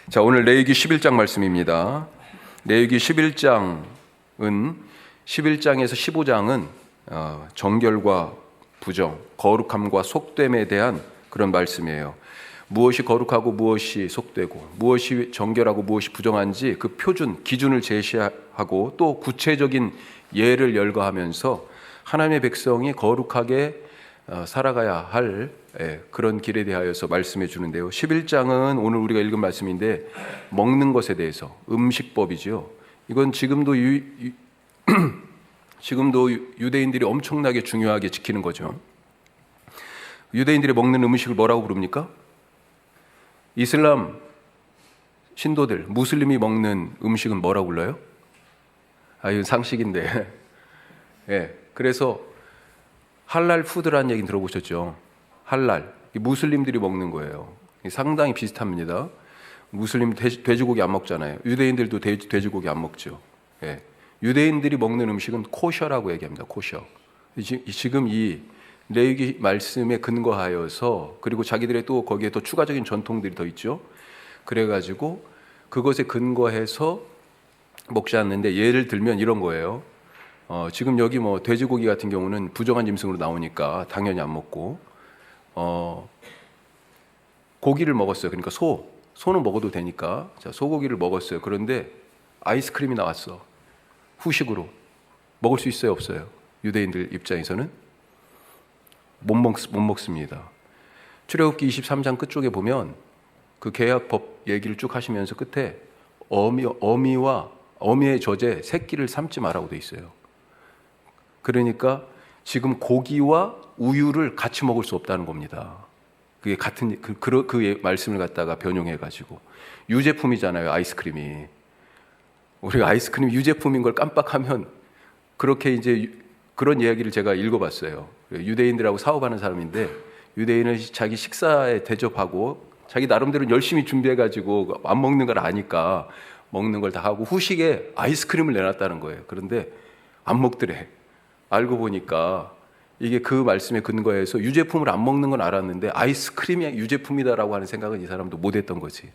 자, 오늘 레위기 11장 말씀입니다. 레위기 11장은 11장에서 15장은 정결과 부정, 거룩함과 속됨에 대한 그런 말씀이에요. 무엇이 거룩하고 무엇이 속되고 무엇이 정결하고 무엇이 부정한지 그 표준, 기준을 제시하고 또 구체적인 예를 열거하면서 하나님의 백성이 거룩하게 살아가야 할 그런 길에 대하여서 말씀해 주는데요. 11장은 오늘 우리가 읽은 말씀인데 먹는 것에 대해서 음식법이죠. 이건 지금도 유대인들이 엄청나게 중요하게 지키는 거죠. 유대인들이 먹는 음식을 뭐라고 부릅니까? 이슬람 신도들, 무슬림이 먹는 음식은 뭐라고 불러요? 이건 상식인데. 그래서 할랄 푸드라는 얘기 들어보셨죠? 할랄, 무슬림들이 먹는 거예요. 상당히 비슷합니다. 무슬림 돼지고기 안 먹잖아요. 유대인들도 돼지고기 안 먹죠. 유대인들이 먹는 음식은 코셔라고 얘기합니다. 코셔. 지금 이 레위기 말씀에 근거하여서, 그리고 자기들의 또 거기에 또 추가적인 전통들이 더 있죠. 그래가지고 그것에 근거해서 먹지 않는데, 예를 들면 이런 거예요. 지금 여기 뭐 돼지고기 같은 경우는 부정한 짐승으로 나오니까 당연히 안 먹고, 고기를 먹었어요. 그러니까 소는 먹어도 되니까, 자, 소고기를 먹었어요. 그런데 아이스크림이 나왔어. 후식으로 먹을 수 있어요, 없어요? 유대인들 입장에서는 못 먹습니다. 출애굽기 23장 끝쪽에 보면 그 계약법 얘기를 쭉 하시면서 끝에 어미의 젖에 새끼를 삼지 마라고 돼 있어요. 그러니까 지금 고기와 우유를 같이 먹을 수 없다는 겁니다. 그게 같은 그 말씀을 갖다가 변용해가지고, 유제품이잖아요, 아이스크림이. 우리가 아이스크림이 유제품인 걸 깜빡하면, 그렇게 이제 그런 이야기를 제가 읽어봤어요. 유대인들하고 사업하는 사람인데, 유대인은 자기 식사에 대접하고 자기 나름대로 열심히 준비해가지고 안 먹는 걸 아니까 먹는 걸 다 하고 후식에 아이스크림을 내놨다는 거예요. 그런데 안 먹더래. 알고 보니까 이게 그 말씀에 근거해서 유제품을 안 먹는 건 알았는데 아이스크림이 유제품이다라고 하는 생각은 이 사람도 못했던 거지.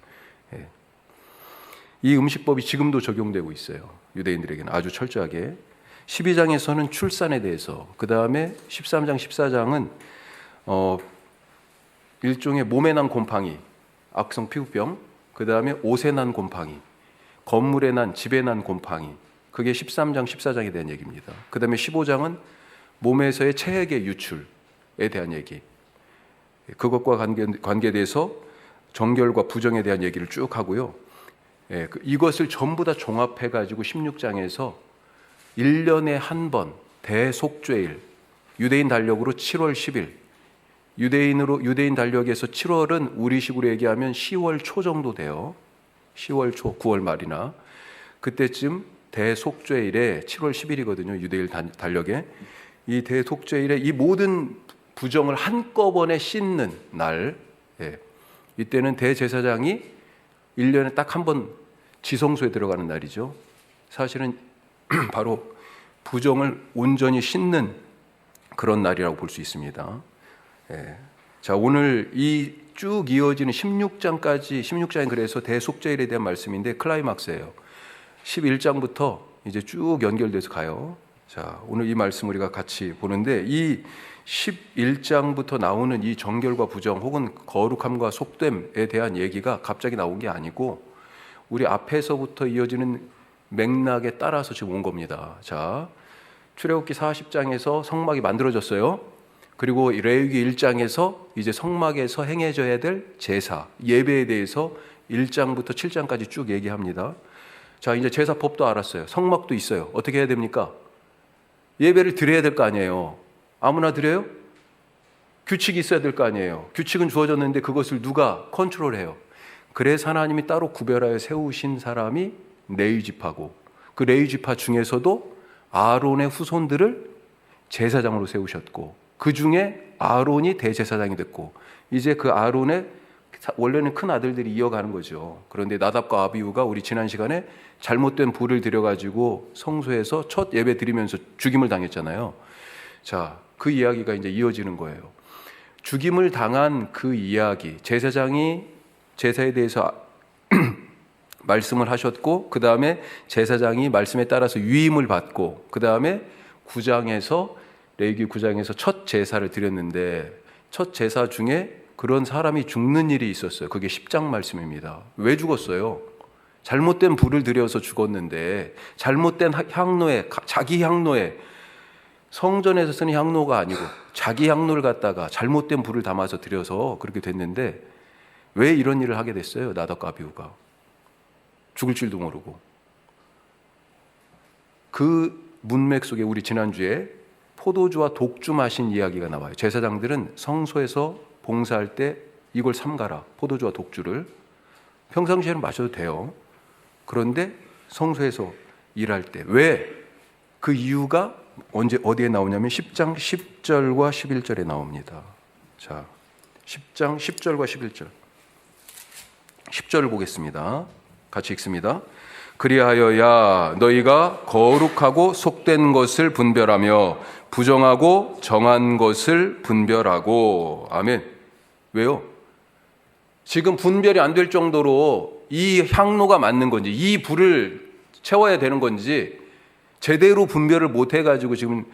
이 음식법이 지금도 적용되고 있어요. 유대인들에게는 아주 철저하게. 12장에서는 출산에 대해서, 그 다음에 13장, 14장은 일종의 몸에 난 곰팡이, 악성 피부병, 그 다음에 옷에 난 곰팡이, 건물에 난, 집에 난 곰팡이, 그게 13장, 14장에 대한 얘기입니다. 그 다음에 15장은 몸에서의 체액의 유출에 대한 얘기, 그것과 관계돼서 정결과 부정에 대한 얘기를 쭉 하고요. 이것을 전부 다 종합해가지고 16장에서 1년에 한 번 대속죄일, 유대인 달력으로 7월 10일, 유대인 달력에서 7월은 우리식으로 얘기하면 10월 초 정도 돼요. 10월 초, 9월 말이나 그때쯤 대속죄일에 7월 10일이거든요. 유대인 달력에. 이 대속죄일에 이 모든 부정을 한꺼번에 씻는 날, 이때는 대제사장이 1년에 딱 한 번 지성소에 들어가는 날이죠. 사실은 바로 부정을 온전히 씻는 그런 날이라고 볼 수 있습니다. 자, 오늘 이 쭉 이어지는 16장이 그래서 대속죄일에 대한 말씀인데 클라이막스예요. 11장부터 이제 쭉 연결돼서 가요. 자, 오늘 이 말씀 우리가 같이 보는데, 이 11장부터 나오는 이 정결과 부정 혹은 거룩함과 속됨에 대한 얘기가 갑자기 나온 게 아니고 우리 앞에서부터 이어지는 맥락에 따라서 지금 온 겁니다. 자, 출애굽기 40장에서 성막이 만들어졌어요. 그리고 레위기 1장에서 이제 성막에서 행해져야 될 제사, 예배에 대해서 1장부터 7장까지 쭉 얘기합니다. 자, 이제 제사법도 알았어요. 성막도 있어요. 어떻게 해야 됩니까? 예배를 드려야 될 거 아니에요. 아무나 드려요? 규칙이 있어야 될 거 아니에요. 규칙은 주어졌는데 그것을 누가 컨트롤해요? 그래서 하나님이 따로 구별하여 세우신 사람이 레위지파고, 그 레위지파 중에서도 아론의 후손들을 제사장으로 세우셨고, 그 중에 아론이 대제사장이 됐고, 이제 그 아론의 원래는 큰 아들들이 이어가는 거죠. 그런데 나답과 아비후가 우리 지난 시간에 잘못된 불을 들여가지고 성소에서 첫 예배 드리면서 죽임을 당했잖아요. 자, 그 이야기가 이제 이어지는 거예요. 죽임을 당한 그 이야기, 제사장이 제사에 대해서 말씀을 하셨고, 그 다음에 제사장이 말씀에 따라서 유임을 받고, 그 다음에 9장에서 레위기 9장에서 첫 제사를 드렸는데, 첫 제사 중에 그런 사람이 죽는 일이 있었어요. 그게 10장 말씀입니다. 왜 죽었어요? 잘못된 불을 들여서 죽었는데, 잘못된 향로에, 자기 향로에, 성전에서 쓰는 향로가 아니고 자기 향로를 갖다가 잘못된 불을 담아서 들여서 그렇게 됐는데, 왜 이런 일을 하게 됐어요? 나답과 아비후가 죽을 줄도 모르고. 그 문맥 속에 우리 지난주에 포도주와 독주 마신 이야기가 나와요. 제사장들은 성소에서 봉사할 때 이걸 삼가라, 포도주와 독주를. 평상시에는 마셔도 돼요. 그런데 성소에서 일할 때, 왜? 그 이유가 어디에 나오냐면 10장 10절과 11절에 나옵니다. 자, 10장 10절과 11절. 10절을 보겠습니다. 같이 읽습니다. 그리하여야 너희가 거룩하고 속된 것을 분별하며 부정하고 정한 것을 분별하고. 아멘. 왜요? 지금 분별이 안 될 정도로 이 향로가 맞는 건지, 이 불을 채워야 되는 건지 제대로 분별을 못 해가지고 지금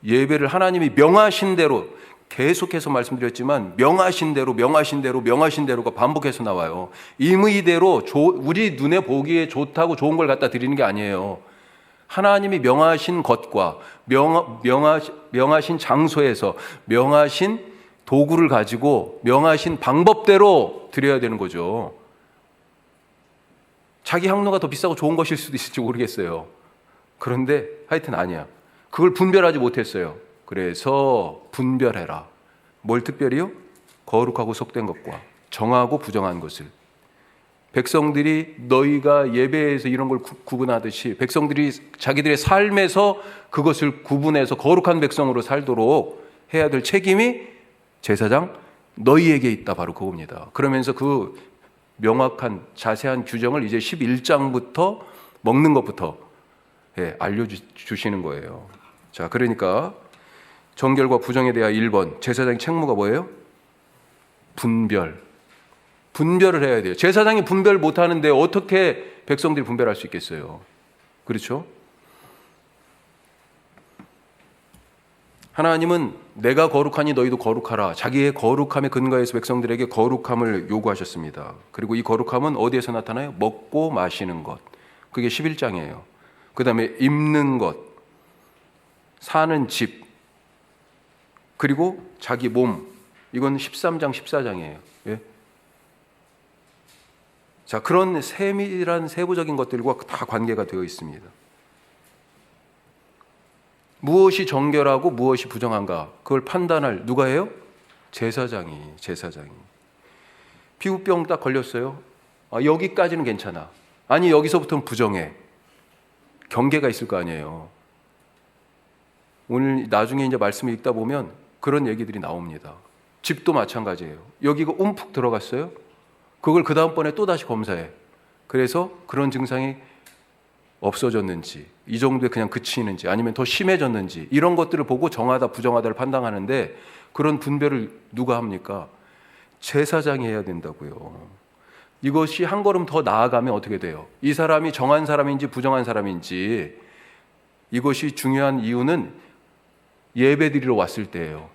예배를 하나님이 명하신 대로, 계속해서 말씀드렸지만 명하신 대로가 반복해서 나와요. 임의대로 우리 눈에 보기에 좋다고 좋은 걸 갖다 드리는 게 아니에요. 하나님이 명하신 것과 명하신 장소에서 명하신 도구를 가지고 명하신 방법대로 드려야 되는 거죠. 자기 향로가 더 비싸고 좋은 것일 수도 있을지 모르겠어요. 그런데 하여튼 아니야. 그걸 분별하지 못했어요. 그래서 분별해라. 뭘 특별히요? 거룩하고 속된 것과 정하고 부정한 것을. 백성들이 너희가 예배에서 이런 걸 구분하듯이 백성들이 자기들의 삶에서 그것을 구분해서 거룩한 백성으로 살도록 해야 될 책임이 제사장 너희에게 있다. 바로 그겁니다. 그러면서 그 명확한 자세한 규정을 이제 11장부터 먹는 것부터 알려주시는 거예요. 자, 그러니까 정결과 부정에 대한 1번 제사장의 책무가 뭐예요? 분별을 해야 돼요. 제사장이 분별 못하는데 어떻게 백성들이 분별할 수 있겠어요? 그렇죠? 하나님은 내가 거룩하니 너희도 거룩하라. 자기의 거룩함에 근거해서 백성들에게 거룩함을 요구하셨습니다. 그리고 이 거룩함은 어디에서 나타나요? 먹고 마시는 것. 그게 11장이에요. 그 다음에 입는 것, 사는 집, 그리고 자기 몸. 이건 13장, 14장이에요. 예? 자, 그런 세밀한 세부적인 것들과 다 관계가 되어 있습니다. 무엇이 정결하고 무엇이 부정한가, 그걸 판단할 누가 해요? 제사장이. 피부병 딱 걸렸어요. 여기까지는 괜찮아. 아니, 여기서부터는 부정해. 경계가 있을 거 아니에요. 오늘 나중에 이제 말씀을 읽다 보면 그런 얘기들이 나옵니다. 집도 마찬가지예요. 여기가 움푹 들어갔어요. 그걸 그 다음번에 또 다시 검사해. 그래서 그런 증상이 없어졌는지, 이 정도에 그냥 그치는지, 아니면 더 심해졌는지, 이런 것들을 보고 정하다 부정하다를 판단하는데, 그런 분별을 누가 합니까? 제사장이 해야 된다고요. 이것이 한 걸음 더 나아가면 어떻게 돼요? 이 사람이 정한 사람인지 부정한 사람인지, 이것이 중요한 이유는 예배드리러 왔을 때예요.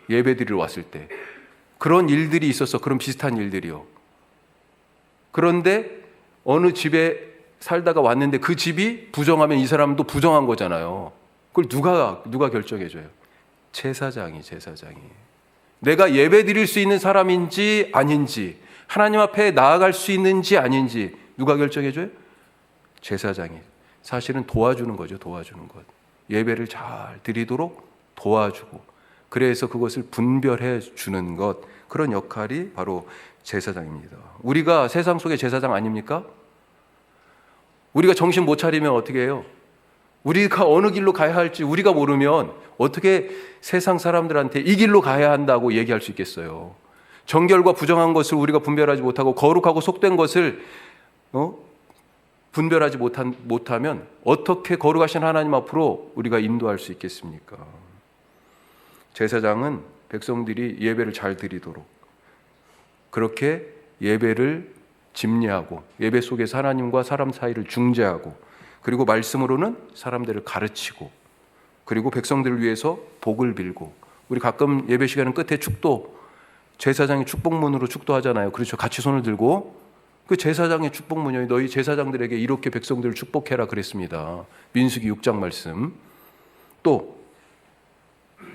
예배드리러 왔을 때 그런 일들이 있어서, 그런 비슷한 일들이요. 그런데 어느 집에 살다가 왔는데 그 집이 부정하면 이 사람도 부정한 거잖아요. 그걸 누가 결정해줘요? 제사장이. 내가 예배 드릴 수 있는 사람인지 아닌지, 하나님 앞에 나아갈 수 있는지 아닌지 누가 결정해줘요? 제사장이. 사실은 도와주는 거죠. 도와주는 것. 예배를 잘 드리도록 도와주고, 그래서 그것을 분별해 주는 것, 그런 역할이 바로 제사장입니다. 우리가 세상 속의 제사장 아닙니까? 우리가 정신 못 차리면 어떻게 해요? 우리가 어느 길로 가야 할지 우리가 모르면 어떻게 세상 사람들한테 이 길로 가야 한다고 얘기할 수 있겠어요? 정결과 부정한 것을 우리가 분별하지 못하고 거룩하고 속된 것을 분별하지 못하면 어떻게 거룩하신 하나님 앞으로 우리가 인도할 수 있겠습니까? 제사장은 백성들이 예배를 잘 드리도록 그렇게 예배를 집례하고, 예배 속에서 하나님과 사람 사이를 중재하고, 그리고 말씀으로는 사람들을 가르치고, 그리고 백성들을 위해서 복을 빌고, 우리 가끔 예배 시간은 끝에 축도, 제사장이 축복문으로 축도하잖아요. 그렇죠. 같이 손을 들고 그 제사장의 축복문이 너희 제사장들에게 이렇게 백성들을 축복해라 그랬습니다. 민수기 6장 말씀. 또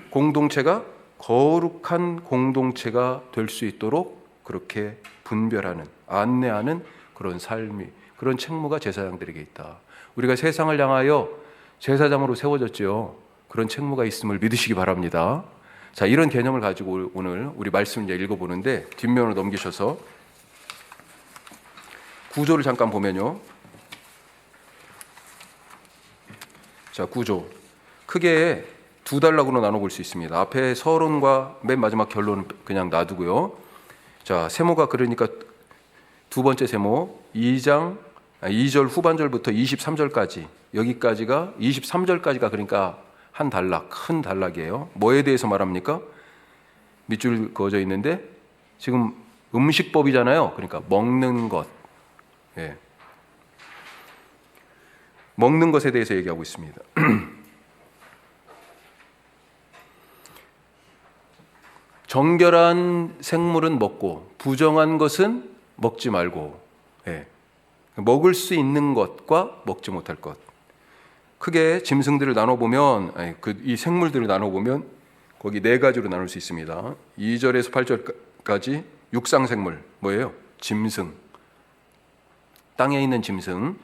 공동체가 거룩한 공동체가 될 수 있도록 그렇게 분별하는, 안내하는 그런 삶이, 그런 책무가 제사장들에게 있다. 우리가 세상을 향하여 제사장으로 세워졌지요. 그런 책무가 있음을 믿으시기 바랍니다. 자, 이런 개념을 가지고 오늘 우리 말씀을 이제 읽어보는데, 뒷면으로 넘기셔서 구조를 잠깐 보면요. 자, 구조 크게 두 단락으로 나눠볼 수 있습니다. 앞에 서론과 맨 마지막 결론은 그냥 놔두고요. 자, 세모가 그러니까 두 번째 세모 2절 후반절부터 23절까지, 여기까지가 23절까지가 그러니까 한 단락, 큰 단락이에요. 뭐에 대해서 말합니까? 밑줄 그어져 있는데 지금 음식법이잖아요. 그러니까 먹는 것, 예. 먹는 것에 대해서 얘기하고 있습니다. 정결한 생물은 먹고 부정한 것은 먹지 말고, 예. 먹을 수 있는 것과 먹지 못할 것. 크게 짐승들을 나눠보면, 이 생물들을 나눠보면 거기 네 가지로 나눌 수 있습니다. 2절에서 8절까지 육상생물, 뭐예요? 짐승, 땅에 있는 짐승.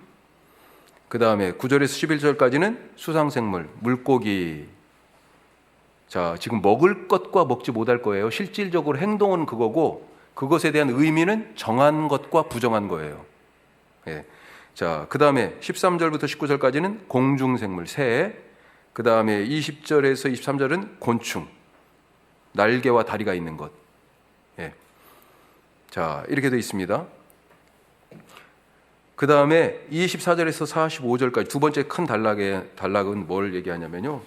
그 다음에 9절에서 11절까지는 수상생물, 물고기. 자, 지금 먹을 것과 먹지 못할 거예요. 실질적으로 행동은 그거고, 그것에 대한 의미는 정한 것과 부정한 거예요. 예. 자, 그 다음에 13절부터 19절까지는 공중생물, 새. 그 다음에 20절에서 23절은 곤충, 날개와 다리가 있는 것. 예. 자, 이렇게 되어 있습니다. 그 다음에 24절에서 45절까지 두 번째 큰 단락은 뭘 얘기하냐면요,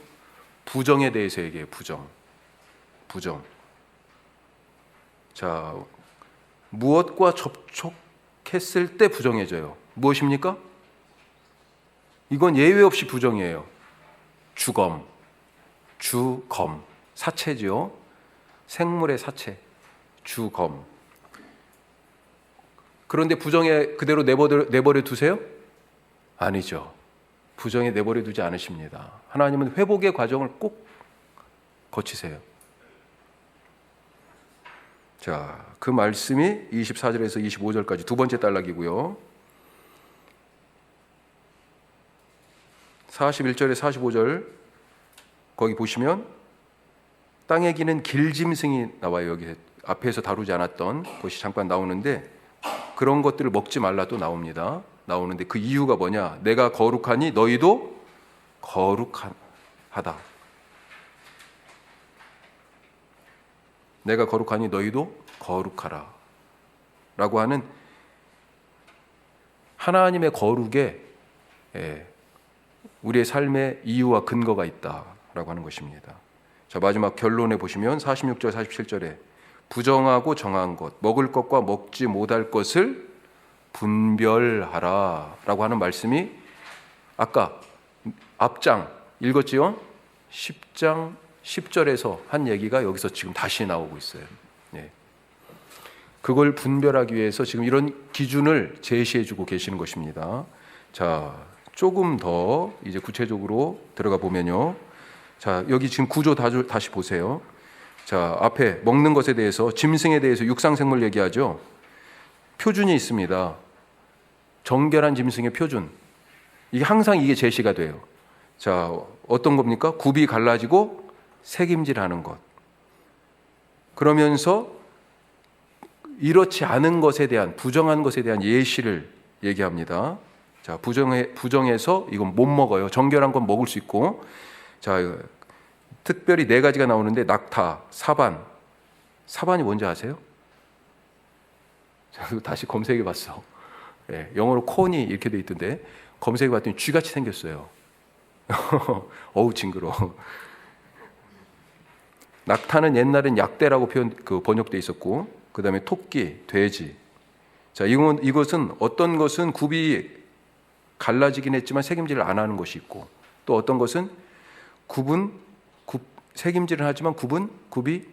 부정에 대해서 얘기해요. 부정. 자, 무엇과 접촉했을 때 부정해져요. 무엇입니까? 이건 예외 없이 부정이에요. 주검, 사체죠. 생물의 사체, 주검. 그런데 부정에 그대로 내버려 두세요? 아니죠. 부정에 내버려 두지 않으십니다. 하나님은 회복의 과정을 꼭 거치세요. 자, 그 말씀이 24절에서 25절까지 두 번째 단락이고요. 41절에 45절 거기 보시면 땅에 기는 길짐승이 나와요. 여기 앞에서 다루지 않았던 것이 잠깐 나오는데, 그런 것들을 먹지 말라 또 나오는데 그 이유가 뭐냐? 내가 거룩하니 너희도 거룩하다. 내가 거룩하니 너희도 거룩하라 라고 하는 하나님의 거룩에 우리의 삶의 이유와 근거가 있다라고 하는 것입니다. 자, 마지막 결론에 보시면 46절 47절에 부정하고 정한 것, 먹을 것과 먹지 못할 것을 분별하라 라고 하는 말씀이 아까 앞장 읽었지요? 10장 10절에서 한 얘기가 여기서 지금 다시 나오고 있어요. 네. 그걸 분별하기 위해서 지금 이런 기준을 제시해 주고 계시는 것입니다. 자, 조금 더 이제 구체적으로 들어가 보면요. 자, 여기 지금 구조 다시 보세요. 자, 앞에 먹는 것에 대해서, 짐승에 대해서 육상생물 얘기하죠. 표준이 있습니다. 정결한 짐승의 표준. 이게 항상 이게 제시가 돼요. 자, 어떤 겁니까? 굽이 갈라지고 새김질하는 것. 그러면서 이렇지 않은 것에 대한, 부정한 것에 대한 예시를 얘기합니다. 자, 부정해서 이건 못 먹어요. 정결한 건 먹을 수 있고. 자, 특별히 네 가지가 나오는데, 낙타, 사반이 뭔지 아세요? 다시 검색해 봤어. 네, 영어로 콘이 이렇게 돼 있던데 검색해 봤더니 쥐같이 생겼어요. 어우, 징그러워. 낙타는 옛날엔 약대라고 번역돼 있었고, 그 다음에 토끼, 돼지. 자, 이것은 어떤 것은 굽이 갈라지긴 했지만 색임질을 안 하는 것이 있고, 또 어떤 것은 색임질을 하지만 굽이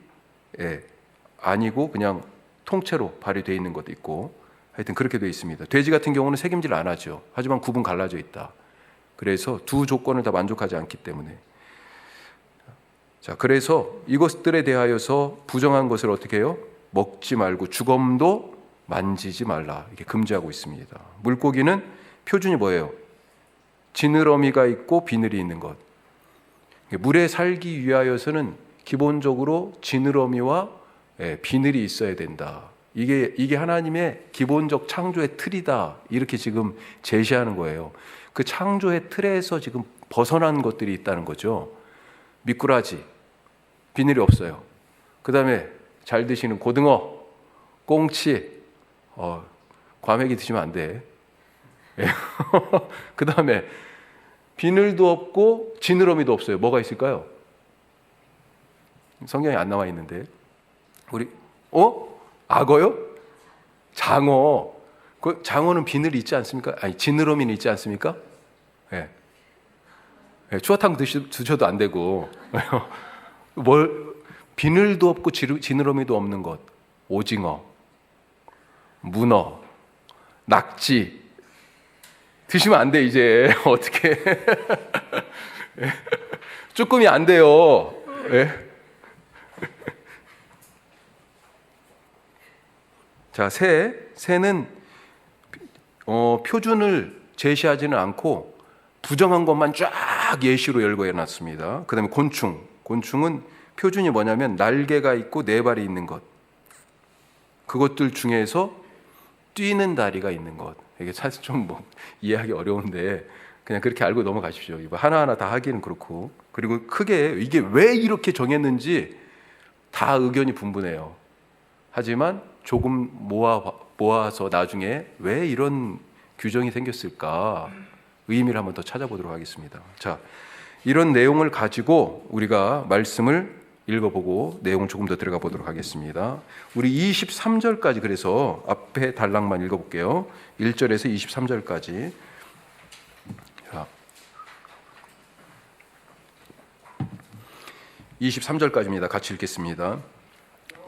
아니고 그냥 통째로 발휘되어 있는 것도 있고, 하여튼 그렇게 되어 있습니다. 돼지 같은 경우는 색임질 안 하죠. 하지만 굽은 갈라져 있다. 그래서 두 조건을 다 만족하지 않기 때문에. 자, 그래서 이것들에 대하여서 부정한 것을 어떻게 해요? 먹지 말고 주검도 만지지 말라, 이렇게 금지하고 있습니다. 물고기는 표준이 뭐예요? 지느러미가 있고 비늘이 있는 것. 물에 살기 위하여서는 기본적으로 지느러미와 비늘이 있어야 된다. 이게 하나님의 기본적 창조의 틀이다, 이렇게 지금 제시하는 거예요. 그 창조의 틀에서 지금 벗어난 것들이 있다는 거죠. 미꾸라지, 비늘이 없어요. 그 다음에 잘 드시는 고등어, 꽁치, 과메기 드시면 안 돼. 그 다음에 비늘도 없고 지느러미도 없어요. 뭐가 있을까요? 성경에 안 나와 있는데. 악어요? 장어. 그 장어는 비늘이 있지 않습니까? 아니, 지느러미는 있지 않습니까? 예. 추어탕 드셔도 안 되고. 비늘도 없고 지느러미도 없는 것. 오징어, 문어, 낙지. 드시면 안 돼, 이제. 어떻게. 쭈꾸미 안 돼요. 자, 새는 표준을 제시하지는 않고 부정한 것만 쫙 예시로 열거해 놨습니다. 그 다음에 곤충은 표준이 뭐냐면 날개가 있고 네 발이 있는 것, 그것들 중에서 뛰는 다리가 있는 것. 이게 사실 좀 이해하기 어려운데 그냥 그렇게 알고 넘어가십시오. 이거 하나하나 다 하기는 그렇고. 그리고 크게 이게 왜 이렇게 정했는지 다 의견이 분분해요. 하지만 조금 모아서 나중에 왜 이런 규정이 생겼을까 의미를 한번 더 찾아보도록 하겠습니다. 자, 이런 내용을 가지고 우리가 말씀을 읽어보고 내용을 조금 더 들어가 보도록 하겠습니다. 우리 23절까지 그래서 앞에 단락만 읽어볼게요. 1절에서 23절까지. 자, 23절까지입니다. 같이 읽겠습니다.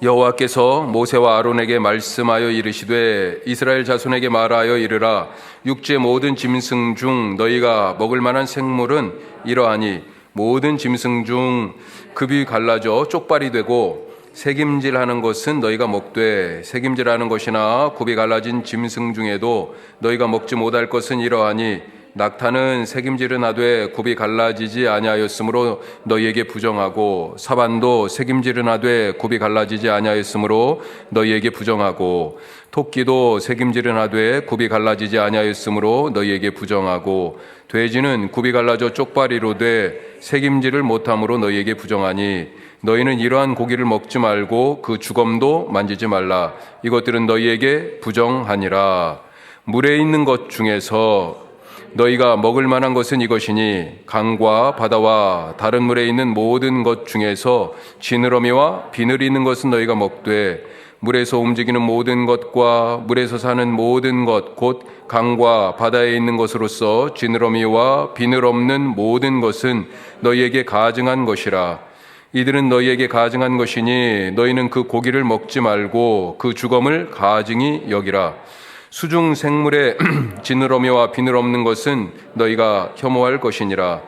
여호와께서 모세와 아론에게 말씀하여 이르시되 이스라엘 자손에게 말하여 이르라. 육지의 모든 짐승 중 너희가 먹을 만한 생물은 이러하니 모든 짐승 중 급이 갈라져 쪽발이 되고 색임질하는 것은 너희가 먹되 색임질하는 것이나 굽이 갈라진 짐승 중에도 너희가 먹지 못할 것은 이러하니 낙타는 색임질은 하되 굽이 갈라지지 아니하였으므로 너희에게 부정하고 사반도 색임질은 하되 굽이 갈라지지 아니하였으므로 너희에게 부정하고 토끼도 색임질은 하되 굽이 갈라지지 아니하였으므로 너희에게 부정하고 돼지는 굽이 갈라져 쪽발이로 돼 색임질을 못함으로 너희에게 부정하니 너희는 이러한 고기를 먹지 말고 그 주검도 만지지 말라. 이것들은 너희에게 부정하니라. 물에 있는 것 중에서 너희가 먹을 만한 것은 이것이니 강과 바다와 다른 물에 있는 모든 것 중에서 지느러미와 비늘이 있는 것은 너희가 먹되 물에서 움직이는 모든 것과 물에서 사는 모든 것 곧 강과 바다에 있는 것으로서 지느러미와 비늘 없는 모든 것은 너희에게 가증한 것이라. 이들은 너희에게 가증한 것이니 너희는 그 고기를 먹지 말고 그 주검을 가증히 여기라. 수중 생물의 지느러미와 비늘 없는 것은 너희가 혐오할 것이니라.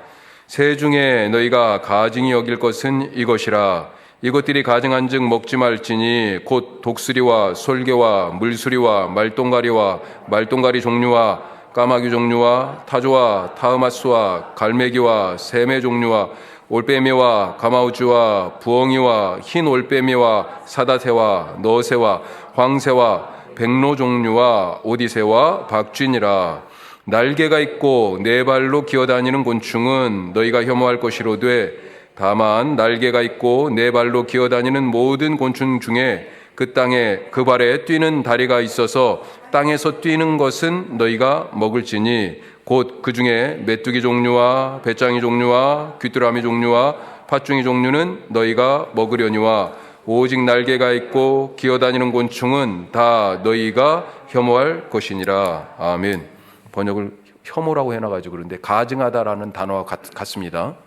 새 중에 너희가 가증히 여길 것은 이것이라. 이것들이 가증한즉 먹지 말지니 곧 독수리와 솔개와 물수리와 말똥가리와 말똥가리 종류와 까마귀 종류와 타조와 타흐마스와 갈매기와 새매 종류와 올빼미와 가마우주와 부엉이와 흰 올빼미와 사다새와 너새와 황새와 백로 종류와 오디새와 박쥐니라. 날개가 있고 네 발로 기어다니는 곤충은 너희가 혐오할 것이로되 다만 날개가 있고 네 발로 기어다니는 모든 곤충 중에 그 땅에 그 발에 뛰는 다리가 있어서 땅에서 뛰는 것은 너희가 먹을지니 곧 그 중에 메뚜기 종류와 배짱이 종류와 귀뚜라미 종류와 팥중이 종류는 너희가 먹으려니와 오직 날개가 있고 기어다니는 곤충은 다 너희가 혐오할 것이니라. 아멘. 번역을 혐오라고 해놔가지고 그런데 가증하다라는 단어와 같습니다.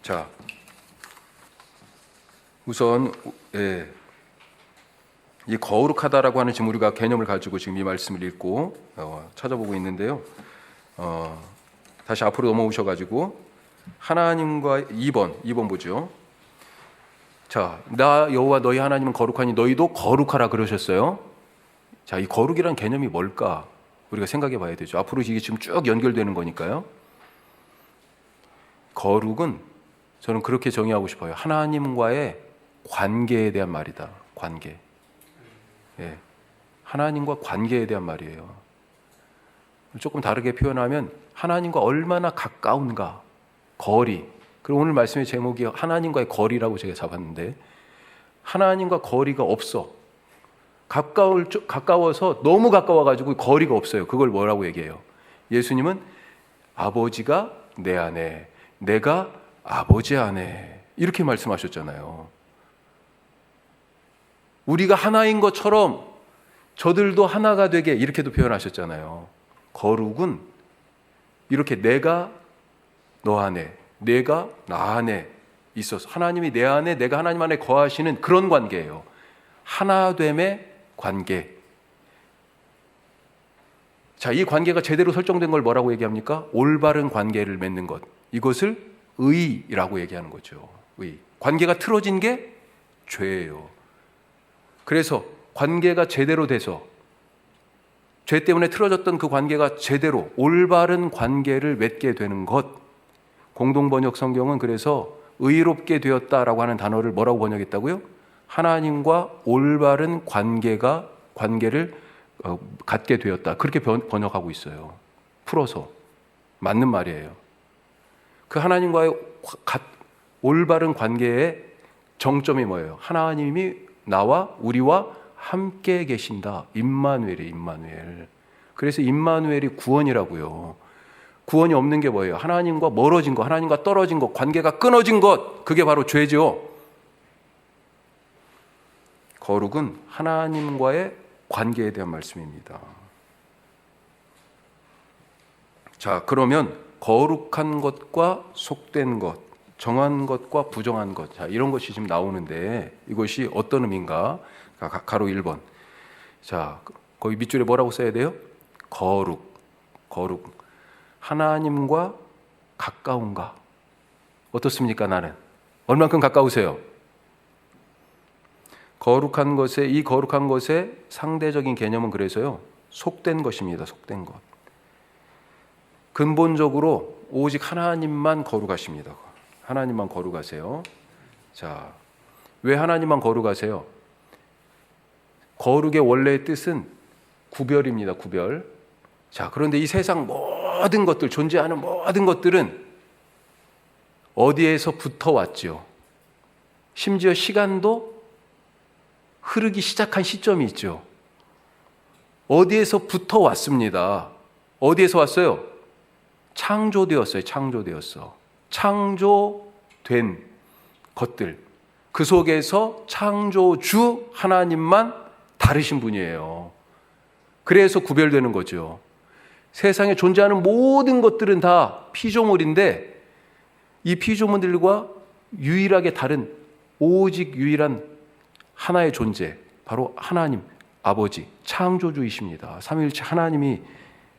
자, 우선 이 거룩하다라고 하는 지금 우리가 개념을 가지고 지금 이 말씀을 읽고 찾아보고 있는데요. 다시 앞으로 넘어오셔가지고 하나님과 2번 보죠. 자, 나 여호와 너희 하나님은 거룩하니 너희도 거룩하라 그러셨어요. 자, 이 거룩이란 개념이 뭘까? 우리가 생각해 봐야 되죠. 앞으로 이게 지금 쭉 연결되는 거니까요. 거룩은 저는 그렇게 정의하고 싶어요. 하나님과의 관계에 대한 말이다. 관계. 예. 하나님과 관계에 대한 말이에요. 조금 다르게 표현하면 하나님과 얼마나 가까운가. 거리. 그리고 오늘 말씀의 제목이 하나님과의 거리라고 제가 잡았는데 하나님과 거리가 없어. 가까워서 너무 가까워가지고 거리가 없어요. 그걸 뭐라고 얘기해요? 예수님은 아버지가 내 안에, 내가 아버지 안에 이렇게 말씀하셨잖아요. 우리가 하나인 것처럼 저들도 하나가 되게 이렇게도 표현하셨잖아요. 거룩은 이렇게 내가 너 안에, 내가 나 안에 있어서 하나님이 내 안에, 내가 하나님 안에 거하시는 그런 관계예요. 하나됨의 관계. 자, 이 관계가 제대로 설정된 걸 뭐라고 얘기합니까? 올바른 관계를 맺는 것. 이것을 의라고 얘기하는 거죠. 의. 관계가 틀어진 게 죄예요. 그래서 관계가 제대로 돼서 죄 때문에 틀어졌던 그 관계가 제대로 올바른 관계를 맺게 되는 것. 공동번역 성경은 그래서 의롭게 되었다라고 하는 단어를 뭐라고 번역했다고요? 하나님과 올바른 관계를 갖게 되었다. 그렇게 번역하고 있어요. 풀어서. 맞는 말이에요. 그 하나님과의 올바른 관계의 정점이 뭐예요? 하나님이 나와 우리와 함께 계신다. 임마누엘이에요. 임마누엘. 그래서 임마누엘이 구원이라고요. 구원이 없는 게 뭐예요? 하나님과 멀어진 것, 하나님과 떨어진 것, 관계가 끊어진 것. 그게 바로 죄죠. 거룩은 하나님과의 관계에 대한 말씀입니다. 자, 그러면 거룩한 것과 속된 것, 정한 것과 부정한 것, 자, 이런 것이 지금 나오는데 이것이 어떤 의미인가? 가로 1번. 자, 거기 밑줄에 뭐라고 써야 돼요? 거룩. 하나님과 가까운가? 어떻습니까, 나는? 얼만큼 가까우세요? 이 거룩한 것의 상대적인 개념은 그래서요, 속된 것입니다. 속된 것. 근본적으로 오직 하나님만 거룩하십니다. 하나님만 거룩하세요. 자, 왜 하나님만 거룩하세요? 거룩의 원래의 뜻은 구별입니다. 구별. 자, 그런데 이 세상 모든 것들, 존재하는 모든 것들은 어디에서부터 왔죠? 심지어 시간도 흐르기 시작한 시점이 있죠. 어디에서부터 왔습니다. 어디에서 왔어요? 창조되었어요. 창조된 것들. 그 속에서 창조주 하나님만 다르신 분이에요. 그래서 구별되는 거죠. 세상에 존재하는 모든 것들은 다 피조물인데 이 피조물들과 유일하게 다른 오직 유일한 하나의 존재, 바로 하나님, 아버지, 창조주이십니다. 삼위일체 하나님이,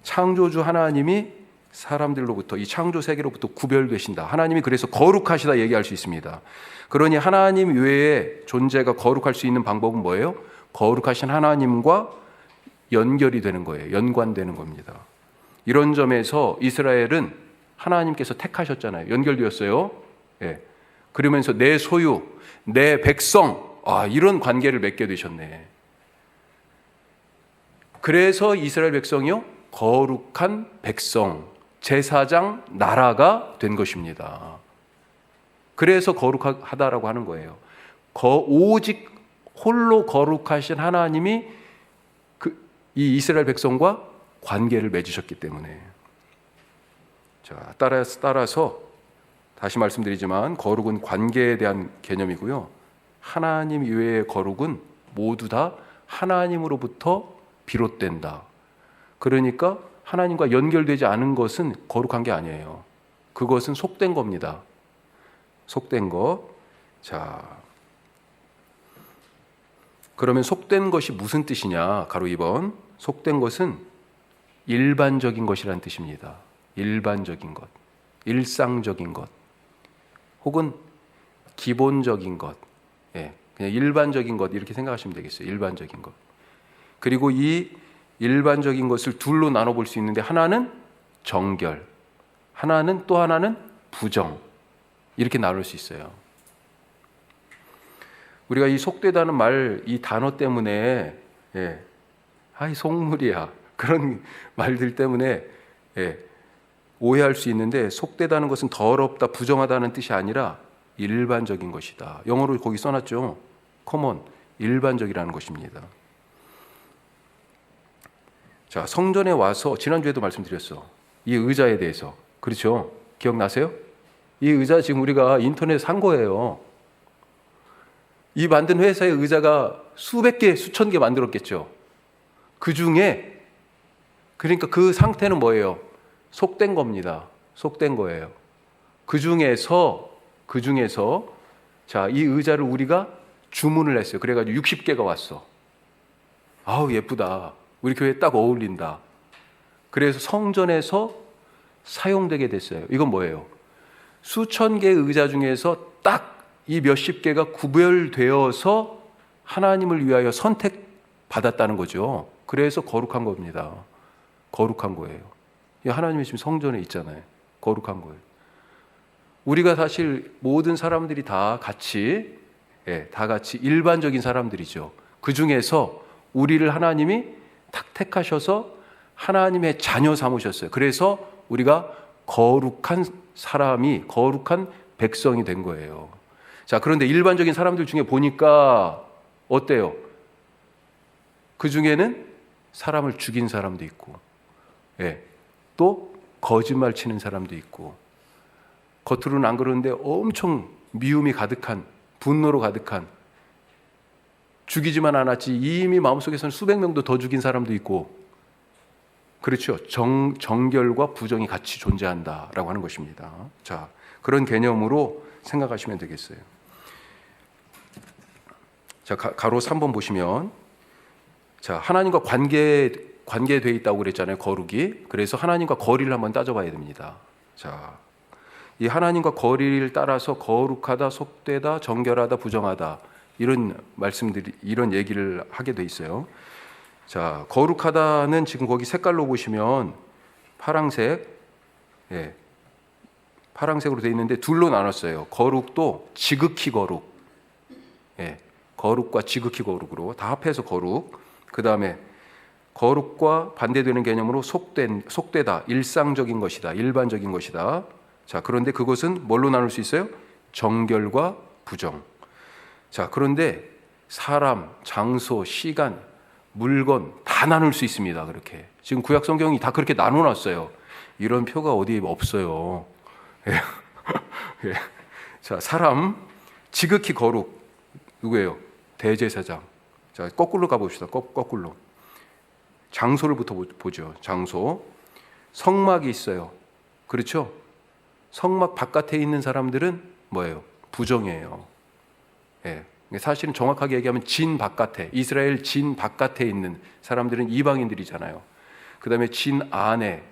창조주 하나님이 사람들로부터, 이 창조 세계로부터 구별되신다. 하나님이 그래서 거룩하시다 얘기할 수 있습니다. 그러니 하나님 외에 존재가 거룩할 수 있는 방법은 뭐예요? 거룩하신 하나님과 연결이 되는 거예요. 연관되는 겁니다. 이런 점에서 이스라엘은 하나님께서 택하셨잖아요. 연결되었어요. 예. 그러면서 내 소유, 내 백성, 이런 관계를 맺게 되셨네. 그래서 이스라엘 백성이요, 거룩한 백성, 제사장 나라가 된 것입니다. 그래서 거룩하다라고 하는 거예요. 오직 홀로 거룩하신 하나님이 이 이스라엘 백성과 관계를 맺으셨기 때문에. 자, 따라서 다시 말씀드리지만 거룩은 관계에 대한 개념이고요. 하나님 이외의 거룩은 모두 다 하나님으로부터 비롯된다. 그러니까 하나님과 연결되지 않은 것은 거룩한 게 아니에요. 그것은 속된 겁니다. 속된 것. 자, 그러면 속된 것이 무슨 뜻이냐? 가로 2번. 속된 것은 일반적인 것이라는 뜻입니다. 일반적인 것, 일상적인 것, 혹은 기본적인 것. 예, 그냥 일반적인 것 이렇게 생각하시면 되겠어요. 일반적인 것. 그리고 이 일반적인 것을 둘로 나눠볼 수 있는데 하나는 정결, 하나는 또 하나는 부정, 이렇게 나눌 수 있어요. 우리가 이 속되다는 말, 이 단어 때문에 아이 속물이야 그런 말들 때문에 오해할 수 있는데, 속되다는 것은 더럽다, 부정하다는 뜻이 아니라 일반적인 것이다. 영어로 거기 써놨죠. common, 일반적이라는 것입니다. 자, 성전에 와서 지난주에도 말씀드렸어. 이 의자에 대해서. 그렇죠? 기억나세요? 이 의자 지금 우리가 인터넷에 산 거예요. 이 만든 회사의 의자가 수백 개, 수천 개 만들었겠죠. 그 중에, 그러니까 그 상태는 뭐예요? 속된 겁니다. 속된 거예요. 그 중에서 자, 이 의자를 우리가 주문을 했어요. 그래가지고 60개가 왔어. 아우, 예쁘다. 우리 교회에 딱 어울린다. 그래서 성전에서 사용되게 됐어요. 이건 뭐예요? 수천 개의 의자 중에서 딱 이 몇십 개가 구별되어서 하나님을 위하여 선택받았다는 거죠. 그래서 거룩한 겁니다. 거룩한 거예요. 하나님이 지금 성전에 있잖아요. 거룩한 거예요. 우리가 사실 모든 사람들이 다 같이 일반적인 사람들이죠. 그 중에서 우리를 하나님이 탁 택하셔서 하나님의 자녀 삼으셨어요. 그래서 우리가 거룩한 사람이, 거룩한 백성이 된 거예요. 자, 그런데 일반적인 사람들 중에 보니까 어때요? 그 중에는 사람을 죽인 사람도 있고, 또 거짓말 치는 사람도 있고, 겉으로는 안 그러는데 엄청 미움이 가득한, 분노로 가득한, 죽이지만 않았지 이미 마음속에서는 수백 명도 더 죽인 사람도 있고, 그렇죠. 정결과 부정이 같이 존재한다라고 하는 것입니다. 자, 그런 개념으로 생각하시면 되겠어요. 자, 가로 3번 보시면, 자, 하나님과 관계되어 있다고 그랬잖아요. 거룩이. 그래서 하나님과 거리를 한번 따져봐야 됩니다. 자, 이 하나님과 거리를 따라서 거룩하다, 속되다, 정결하다, 부정하다, 이런 말씀들이, 이런 얘기를 하게 돼 있어요. 자, 거룩하다는 지금 거기 색깔로 보시면 파랑색, 파랑색으로 되어 있는데 둘로 나눴어요. 거룩도 지극히 거룩, 거룩과 지극히 거룩으로 다 합해서 거룩. 그 다음에 거룩과 반대되는 개념으로 속되다, 일상적인 것이다, 일반적인 것이다. 자, 그런데 그것은 뭘로 나눌 수 있어요? 정결과 부정. 자, 그런데 사람, 장소, 시간, 물건 다 나눌 수 있습니다. 그렇게 지금 구약 성경이 다 그렇게 나눠놨어요. 이런 표가 어디 없어요. 자, 사람 지극히 거룩 누구예요? 대제사장. 자, 거꾸로 가봅시다. 거꾸로. 장소를부터 보죠. 장소. 성막이 있어요. 그렇죠? 성막 바깥에 있는 사람들은 뭐예요? 부정이에요. 사실은 정확하게 얘기하면 진 바깥에, 이스라엘 진 바깥에 있는 사람들은 이방인들이잖아요. 그 다음에 진 안에,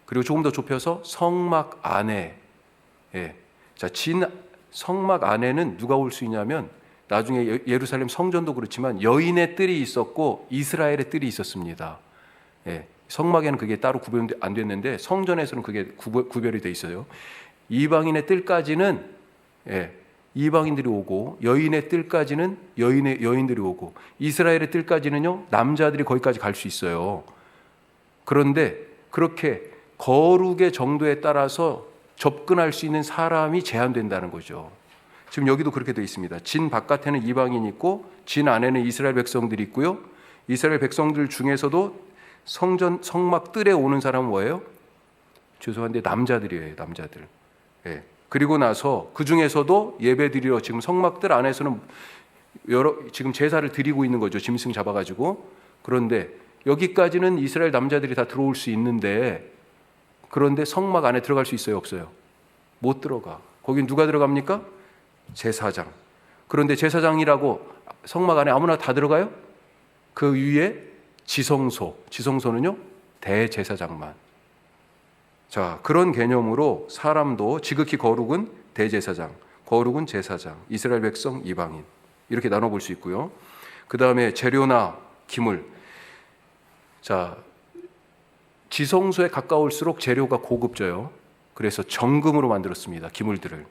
그리고 조금 더 좁혀서 성막 안에. 자, 성막 안에는 누가 올 수 있냐면, 나중에 예루살렘 성전도 그렇지만 여인의 뜰이 있었고 이스라엘의 뜰이 있었습니다. 성막에는 그게 따로 구별이 안 됐는데 성전에서는 그게 구별이 돼 있어요. 이방인의 뜰까지는 이방인들이 오고, 여인의 뜰까지는 여인들이 오고, 이스라엘의 뜰까지는요 남자들이 거기까지 갈 수 있어요. 그런데 그렇게 거룩의 정도에 따라서 접근할 수 있는 사람이 제한된다는 거죠. 지금 여기도 그렇게 되어 있습니다. 진 바깥에는 이방인이 있고 진 안에는 이스라엘 백성들이 있고요. 이스라엘 백성들 중에서도 성막 뜰에 오는 사람은 뭐예요? 죄송한데 남자들이에요. 남자들. 그리고 나서 그 중에서도 예배드리러 지금 성막들 안에서는 지금 제사를 드리고 있는 거죠. 짐승 잡아가지고. 그런데 여기까지는 이스라엘 남자들이 다 들어올 수 있는데, 그런데 성막 안에 들어갈 수 있어요, 없어요? 못 들어가. 거긴 누가 들어갑니까? 제사장. 그런데 제사장이라고 성막 안에 아무나 다 들어가요? 그 위에 지성소는요, 대제사장만. 자, 그런 개념으로 사람도 지극히 거룩은 대제사장, 거룩은 제사장, 이스라엘 백성 이방인, 이렇게 나눠볼 수 있고요. 그 다음에 재료나 기물. 자, 지성소에 가까울수록 재료가 고급져요. 그래서 정금으로 만들었습니다, 기물들을.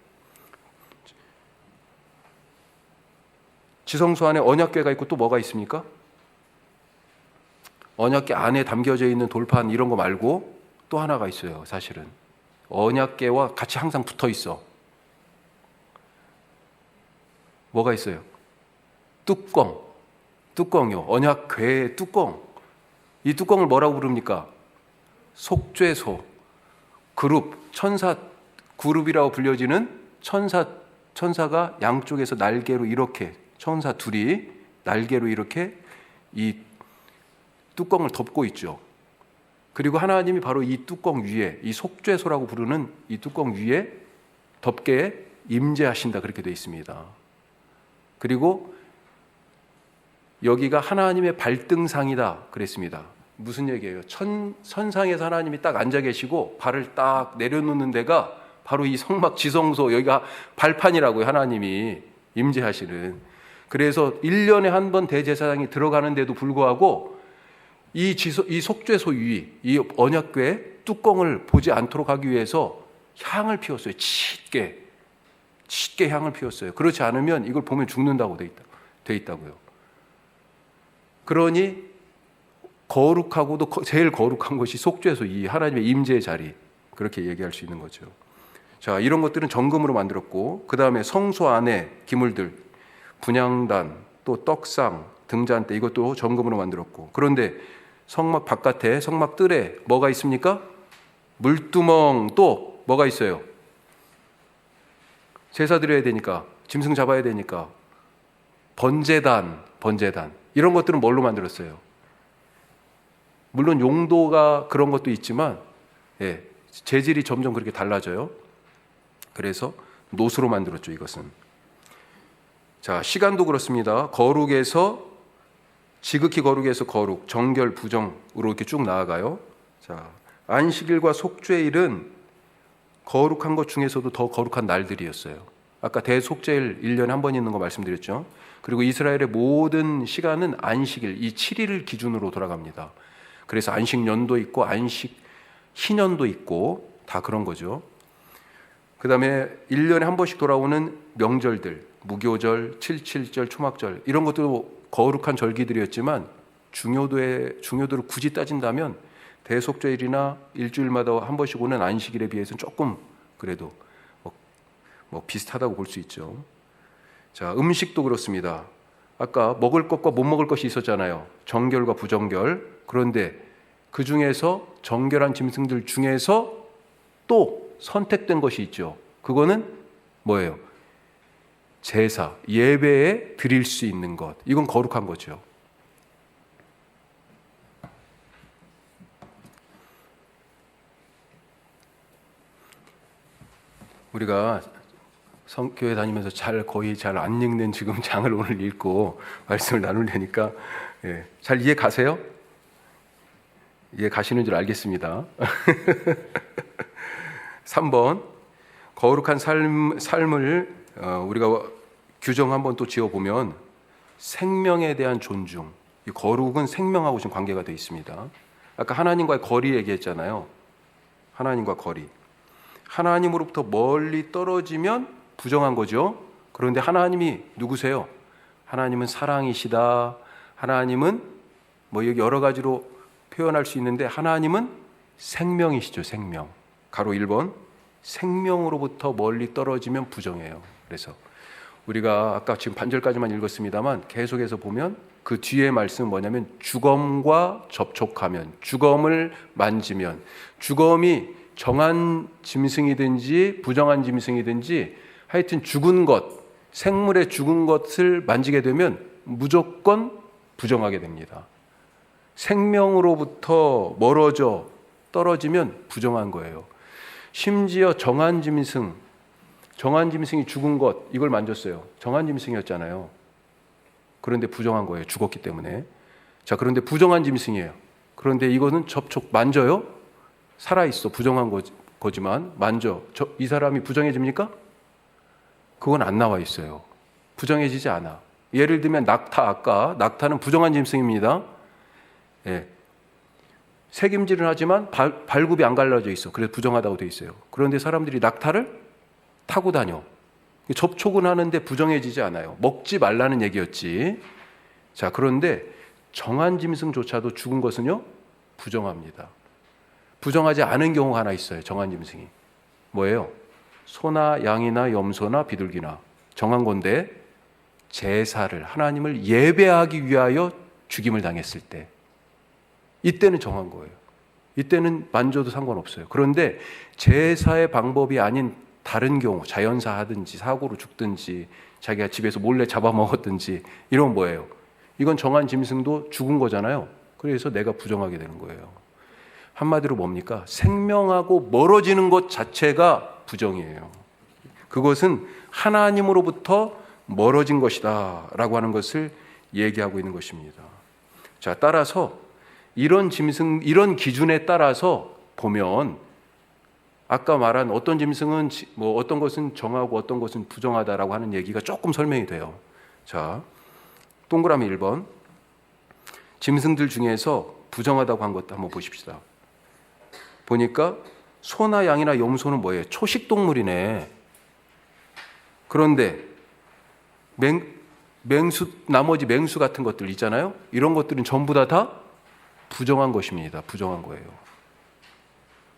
지성소 안에 언약궤가 있고 또 뭐가 있습니까? 언약궤 안에 담겨져 있는 돌판 이런 거 말고 또 하나가 있어요. 사실은 언약궤와 같이 항상 붙어 있어. 뭐가 있어요? 뚜껑이요. 언약궤의 뚜껑. 이 뚜껑을 뭐라고 부릅니까? 속죄소. 천사 그룹이라고 불려지는 천사가 양쪽에서 날개로 이렇게, 천사 둘이 날개로 이렇게 이 뚜껑을 덮고 있죠. 그리고 하나님이 바로 이 뚜껑 위에, 이 속죄소라고 부르는 이 뚜껑 위에 덮개에 임재하신다, 그렇게 되어 있습니다. 그리고 여기가 하나님의 발등상이다 그랬습니다. 무슨 얘기예요? 천상에서 하나님이 딱 앉아 계시고 발을 딱 내려놓는 데가 바로 이 성막 지성소, 여기가 발판이라고요. 하나님이 임재하시는. 그래서 1년에 한 번 대제사장이 들어가는데도 불구하고 이 속죄소 위, 이 언약궤 뚜껑을 보지 않도록 하기 위해서 향을 피웠어요. 짙게 향을 피웠어요. 그렇지 않으면 이걸 보면 죽는다고 돼 있다고요. 그러니 거룩하고도 제일 거룩한 것이 속죄소, 이 하나님의 임재의 자리, 그렇게 얘기할 수 있는 거죠. 자, 이런 것들은 정금으로 만들었고, 그 다음에 성소 안에 기물들, 분향단, 또 떡상, 등잔대, 이것도 정금으로 만들었고, 그런데 성막 바깥에, 성막 뜰에 뭐가 있습니까? 물두멍, 또 뭐가 있어요? 제사 드려야 되니까, 짐승 잡아야 되니까 번제단, 이런 것들은 뭘로 만들었어요? 물론 용도가 그런 것도 있지만, 재질이 점점 그렇게 달라져요. 그래서 노수로 만들었죠, 이것은. 자, 시간도 그렇습니다. 지극히 거룩에서 거룩, 정결, 부정으로 이렇게 쭉 나아가요. 자, 안식일과 속죄일은 거룩한 것 중에서도 더 거룩한 날들이었어요. 아까 대속죄일 1년에 한 번 있는 거 말씀드렸죠. 그리고 이스라엘의 모든 시간은 안식일, 이 7일을 기준으로 돌아갑니다. 그래서 안식년도 있고 안식 희년도 있고 다 그런 거죠. 그 다음에 1년에 한 번씩 돌아오는 명절들, 무교절, 칠칠절, 초막절, 이런 것도 거룩한 절기들이었지만 중요도를 굳이 따진다면 대속죄일이나 일주일마다 한 번씩 오는 안식일에 비해서는 조금 그래도 뭐 비슷하다고 볼 수 있죠. 자, 음식도 그렇습니다. 아까 먹을 것과 못 먹을 것이 있었잖아요. 정결과 부정결. 그런데 그 중에서 정결한 짐승들 중에서 또 선택된 것이 있죠. 그거는 뭐예요? 제사, 예배에 드릴 수 있는 것. 이건 거룩한 거죠. 우리가 성교회 다니면서 거의 잘 안 읽는 지금 장을 오늘 읽고 말씀을 나누려니까 잘 이해 가세요? 이해 가시는 줄 알겠습니다. 3번 거룩한 삶을 우리가 규정 한번 또 지어보면 생명에 대한 존중. 이 거룩은 생명하고 좀 관계가 되어 있습니다. 아까 하나님과의 거리 얘기했잖아요. 하나님과 거리. 하나님으로부터 멀리 떨어지면 부정한 거죠. 그런데 하나님이 누구세요? 하나님은 사랑이시다. 하나님은 뭐 여기 여러 가지로 표현할 수 있는데 하나님은 생명이시죠. 생명. 가로 1번. 생명으로부터 멀리 떨어지면 부정해요. 그래서 우리가 아까 지금 반절까지만 읽었습니다만 계속해서 보면 그 뒤에 말씀은 뭐냐면 주검과 접촉하면, 주검을 만지면, 주검이 정한 짐승이든지 부정한 짐승이든지 하여튼 죽은 것, 생물의 죽은 것을 만지게 되면 무조건 부정하게 됩니다. 생명으로부터 멀어져 떨어지면 부정한 거예요. 심지어 정한 짐승이 죽은 것, 이걸 만졌어요. 정한 짐승이었잖아요. 그런데 부정한 거예요. 죽었기 때문에. 자, 그런데 부정한 짐승이에요. 그런데 이거는 만져요? 살아있어. 부정한 거지만 만져. 이 사람이 부정해집니까? 그건 안 나와 있어요. 부정해지지 않아. 예를 들면 낙타는 부정한 짐승입니다. 예. 새김질은 하지만 발굽이 안 갈라져 있어. 그래서 부정하다고 돼 있어요. 그런데 사람들이 낙타를 타고 다녀. 접촉은 하는데 부정해지지 않아요. 먹지 말라는 얘기였지. 자, 그런데 정한 짐승조차도 죽은 것은요, 부정합니다. 부정하지 않은 경우가 하나 있어요. 정한 짐승이. 뭐예요? 소나 양이나 염소나 비둘기나 정한 건데 제사를, 하나님을 예배하기 위하여 죽임을 당했을 때, 이때는 정한 거예요. 이때는 만져도 상관없어요. 그런데 제사의 방법이 아닌 다른 경우, 자연사 하든지 사고로 죽든지 자기가 집에서 몰래 잡아먹었든지 이런 뭐예요? 이건 정한 짐승도 죽은 거잖아요. 그래서 내가 부정하게 되는 거예요. 한마디로 뭡니까? 생명하고 멀어지는 것 자체가 부정이에요. 그것은 하나님으로부터 멀어진 것이다 라고 하는 것을 얘기하고 있는 것입니다. 자, 따라서 이런 기준에 따라서 보면 아까 말한 어떤 짐승은 어떤 것은 정하고 어떤 것은 부정하다라고 하는 얘기가 조금 설명이 돼요. 자, 동그라미 1번. 짐승들 중에서 부정하다고 한 것도 한번 보십시다. 보니까 소나 양이나 염소는 뭐예요? 초식 동물이네. 그런데 나머지 맹수 같은 것들 있잖아요. 이런 것들은 전부 다 부정한 것입니다. 부정한 거예요.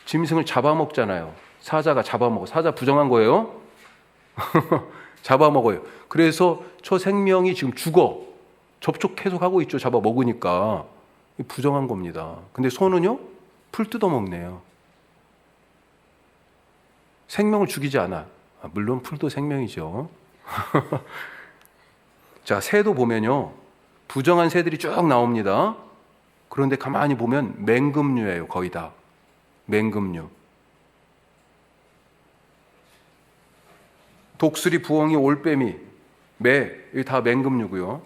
짐승을 잡아먹잖아요. 사자가 잡아먹어. 사자 부정한 거예요. 잡아먹어요. 그래서 저 생명이 지금 죽어. 접촉 계속하고 있죠. 잡아먹으니까. 부정한 겁니다. 근데 소는요? 풀 뜯어먹네요. 생명을 죽이지 않아. 물론 풀도 생명이죠. 자, 새도 보면요. 부정한 새들이 쭉 나옵니다. 그런데 가만히 보면 맹금류예요. 거의 다. 맹금류. 독수리, 부엉이, 올빼미, 매, 이게 다 맹금류고요.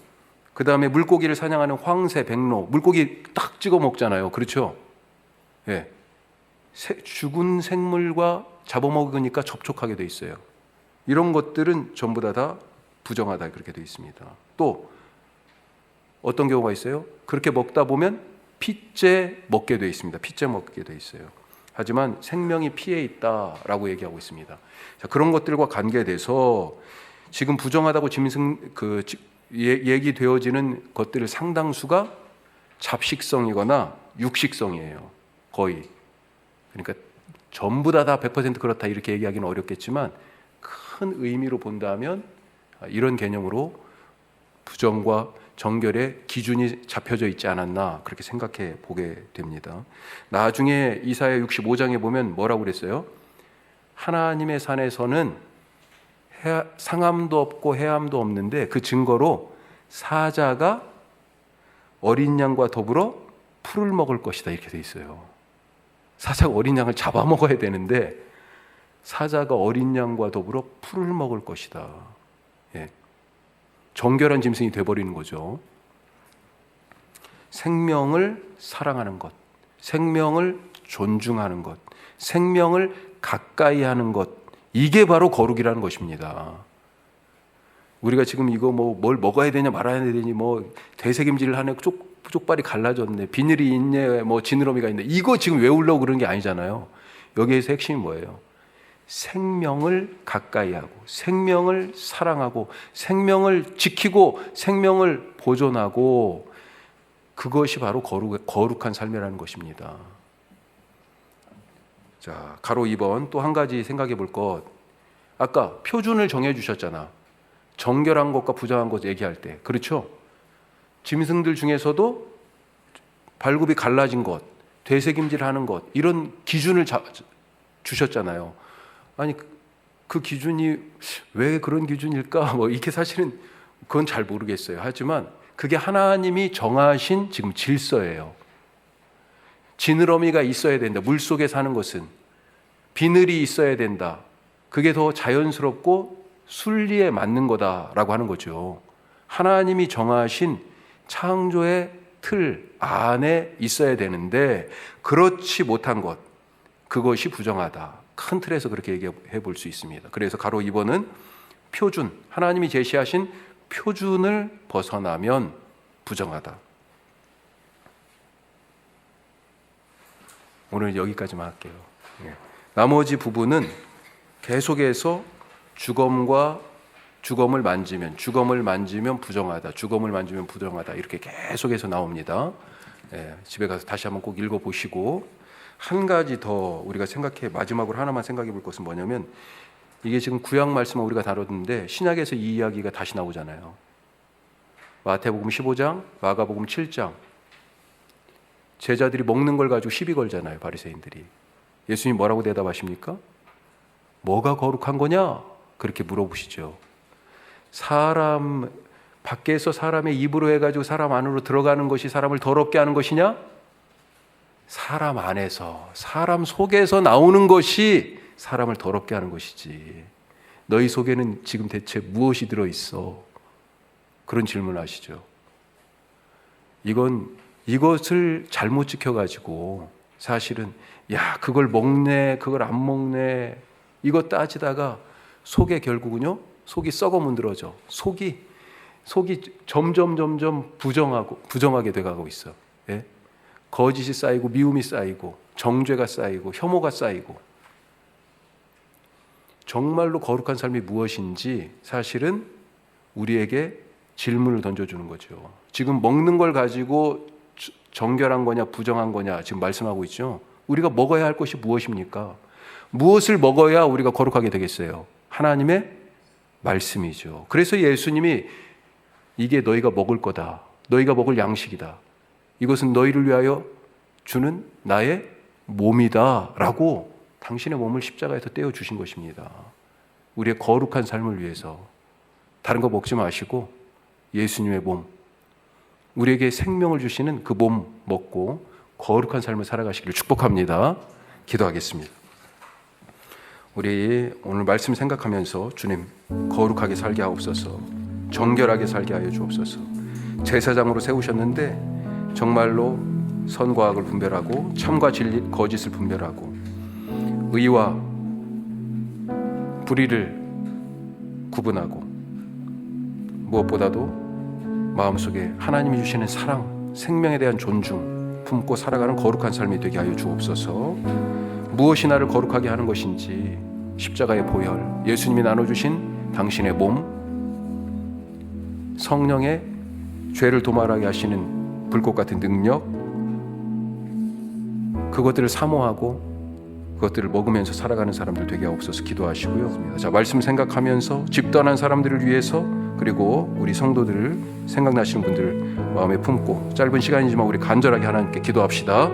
그 다음에 물고기를 사냥하는 황새, 백로, 물고기 딱 찍어 먹잖아요. 그렇죠? 예. 죽은 생물과 잡아먹으니까 접촉하게 돼 있어요. 이런 것들은 전부 다 부정하다 그렇게 돼 있습니다. 또 어떤 경우가 있어요? 그렇게 먹다 보면 피째 먹게 돼 있습니다. 피째 먹게 돼 있어요. 하지만 생명이 피에 있다라고 얘기하고 있습니다. 자, 그런 것들과 관계돼서 지금 부정하다고 얘기되어지는 것들의 상당수가 잡식성이거나 육식성이에요. 거의. 그러니까 전부 다 100% 그렇다 이렇게 얘기하기는 어렵겠지만 큰 의미로 본다면 이런 개념으로 부정과 정결의 기준이 잡혀져 있지 않았나 그렇게 생각해 보게 됩니다. 나중에 이사야 65장에 보면 뭐라고 그랬어요? 하나님의 산에서는 상함도 없고 해함도 없는데 그 증거로 사자가 어린 양과 더불어 풀을 먹을 것이다 이렇게 돼 있어요. 사자가 어린 양을 잡아먹어야 되는데 사자가 어린 양과 더불어 풀을 먹을 것이다. 예. 정결한 짐승이 돼버리는 거죠. 생명을 사랑하는 것, 생명을 존중하는 것, 생명을 가까이 하는 것, 이게 바로 거룩이라는 것입니다. 우리가 지금 이거 뭘 먹어야 되냐 말아야 되니 되새김질을 하네, 쪽발이 갈라졌네, 비늘이 있네, 지느러미가 있네, 이거 지금 외우려고 그러는 게 아니잖아요. 여기에서 핵심이 뭐예요? 생명을 가까이 하고 생명을 사랑하고 생명을 지키고 생명을 보존하고, 그것이 바로 거룩한 삶이라는 것입니다. 자, 가로 2번 또 한 가지 생각해 볼 것. 아까 표준을 정해 주셨잖아. 정결한 것과 부정한 것 얘기할 때. 그렇죠? 짐승들 중에서도 발굽이 갈라진 것, 되새김질하는 것, 이런 기준을 주셨잖아요. 아니 그 기준이 왜 그런 기준일까? 뭐 이게 사실은 그건 잘 모르겠어요. 하지만 그게 하나님이 정하신 지금 질서예요. 지느러미가 있어야 된다. 물 속에 사는 것은 비늘이 있어야 된다. 그게 더 자연스럽고 순리에 맞는 거다라고 하는 거죠. 하나님이 정하신 창조의 틀 안에 있어야 되는데 그렇지 못한 것, 그것이 부정하다. 큰 틀에서 그렇게 얘기해 볼 수 있습니다. 그래서 가로 2번은 표준, 하나님이 제시하신 표준을 벗어나면 부정하다. 오늘 여기까지만 할게요. 나머지 부분은 계속해서 주검을 만지면 부정하다. 주검을 만지면 부정하다. 이렇게 계속해서 나옵니다. 집에 가서 다시 한번 꼭 읽어보시고 한 가지 더 우리가 마지막으로 하나만 생각해 볼 것은 뭐냐면 이게 지금 구약 말씀을 우리가 다뤘는데 신약에서 이 이야기가 다시 나오잖아요. 마태복음 15장, 마가복음 7장. 제자들이 먹는 걸 가지고 시비 걸잖아요, 바리새인들이. 예수님 뭐라고 대답하십니까? 뭐가 거룩한 거냐? 그렇게 물어보시죠. 밖에서 사람의 입으로 해가지고 사람 안으로 들어가는 것이 사람을 더럽게 하는 것이냐? 사람 안에서, 사람 속에서 나오는 것이 사람을 더럽게 하는 것이지. 너희 속에는 지금 대체 무엇이 들어있어? 그런 질문을 하시죠. 이것을 잘못 지켜가지고 사실은 그걸 먹네, 그걸 안 먹네 이거 따지다가 속에 결국은요, 속이 썩어 문드러져. 속이 점점 부정하게 돼가고 있어. 예? 거짓이 쌓이고 미움이 쌓이고 정죄가 쌓이고 혐오가 쌓이고. 정말로 거룩한 삶이 무엇인지 사실은 우리에게 질문을 던져주는 거죠. 지금 먹는 걸 가지고 정결한 거냐 부정한 거냐 지금 말씀하고 있죠. 우리가 먹어야 할 것이 무엇입니까? 무엇을 먹어야 우리가 거룩하게 되겠어요? 하나님의 말씀이죠. 그래서 예수님이 이게 너희가 먹을 거다. 너희가 먹을 양식이다. 이것은 너희를 위하여 주는 나의 몸이다 라고 당신의 몸을 십자가에서 떼어주신 것입니다. 우리의 거룩한 삶을 위해서. 다른 거 먹지 마시고 예수님의 몸, 우리에게 생명을 주시는 그 몸 먹고 거룩한 삶을 살아가시기를 축복합니다. 기도하겠습니다. 우리 오늘 말씀 생각하면서 주님 거룩하게 살게 하옵소서. 정결하게 살게 하여 주옵소서. 제사장으로 세우셨는데 정말로 선과 악을 분별하고 참과 진리, 거짓을 분별하고 의와 불의를 구분하고 무엇보다도 마음속에 하나님이 주시는 사랑, 생명에 대한 존중 품고 살아가는 거룩한 삶이 되게 하여 주옵소서. 무엇이 나를 거룩하게 하는 것인지 십자가의 보혈, 예수님이 나눠주신 당신의 몸, 성령의 죄를 도말하게 하시는 불꽃 같은 능력, 그것들을 사모하고 그것들을 먹으면서 살아가는 사람들 되게 하옵소서. 기도하시고요. 자, 말씀 생각하면서 집단한 사람들을 위해서 그리고 우리 성도들을 생각나시는 분들을 마음에 품고 짧은 시간이지만 우리 간절하게 하나님께 기도합시다.